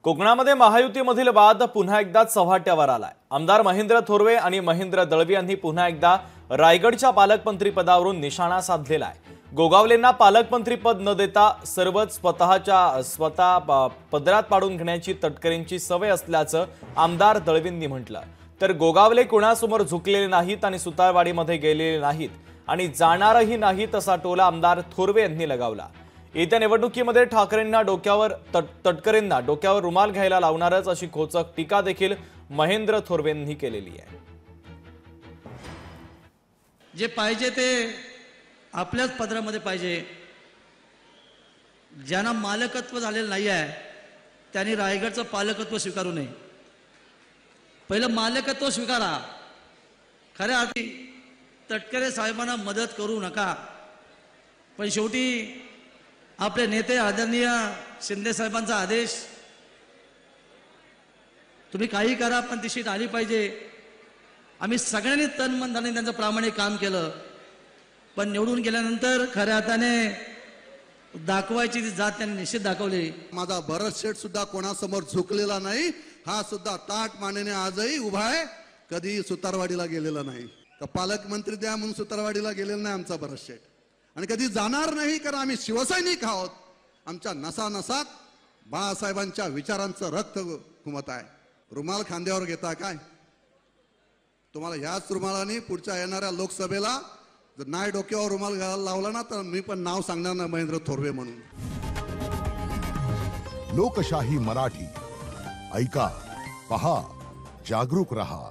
कोकणामध्ये महायुतीमधील वाद पुन्हा एकदा चव्हाट्यावर आलाय। आमदार महेंद्र थोरवे आणि महेंद्र दळवी यांनी पुन्हा एकदा रायगडच्या पालकमंत्री पदावरून निशाणा साधलेला आहे। गोगावलेंना पालकमंत्री पद न देता सर्वच स्वतः पदरात पाडून घेण्याची तटकरेंची सवय असल्याचं आमदार दळवींनी म्हटलं। तर गोगावले कोणासमोर झुकलेले नाहीत आणि सुतारवाडीमध्ये गेलेले नाहीत आणि जाणारही नाहीत असा टोला आमदार थोरवे यांनी लगावला। येत्या निवडणुकीमध्ये ठाकरेंना तटकरेंना डोक्यावर रुमाल घ्यायला लावणारच अशी खोचक टीका देखील महेंद्र थोरवेंनी केलेली आहे। जे पाहिजे ते आपल्याच पदरामध्ये पाहिजे। ज्यांना मालकत्व झालेलं नाही आहे त्यांनी रायगडचं पालकत्व स्वीकारू नये। पहिलं मालकत्व स्वीकारा। खऱ्या अर्थी तटकरे साहेबांना मदत करू नका, पण शेवटी आपले नेते आदरणीय शिंदे साहेबांचा आदेश, तुम्ही काही करा पण ती शीट आली पाहिजे। आम्ही सगळ्यांनी तन मन धनाने त्यांचं प्रामाणिक काम केलं, पण निवडून गेल्यानंतर खऱ्या अर्थाने दाखवायची ती जात त्यांनी निश्चित दाखवली। माझा भरत शेठ सुद्धा कोणासमोर झुकलेला नाही, हा सुद्धा ताट मानेने आजही उभा आहे। कधी सुतारवाडीला गेलेला नाही, तर पालकमंत्री द्या म्हणून सुतारवाडीला गेलेला नाही आमचा भरत शेठ, आणि कधी जाणार नाही, कारण आम्ही शिवसैनिक आहोत। आमच्या नसा नसात बाळासाहेबांच्या विचारांचं रक्त घुमत आहे। रुमाल खांद्यावर घेता काय? तुम्हाला ह्याच रुमालाने पुढच्या येणाऱ्या लोकसभेला जर नाही डोक्यावर रुमाल घालायला लावला ना, तर मी पण नाव सांगणार ना महेंद्र थोरवे म्हणून। लोकशाही मराठी ऐका, पहा, जागरूक रहा।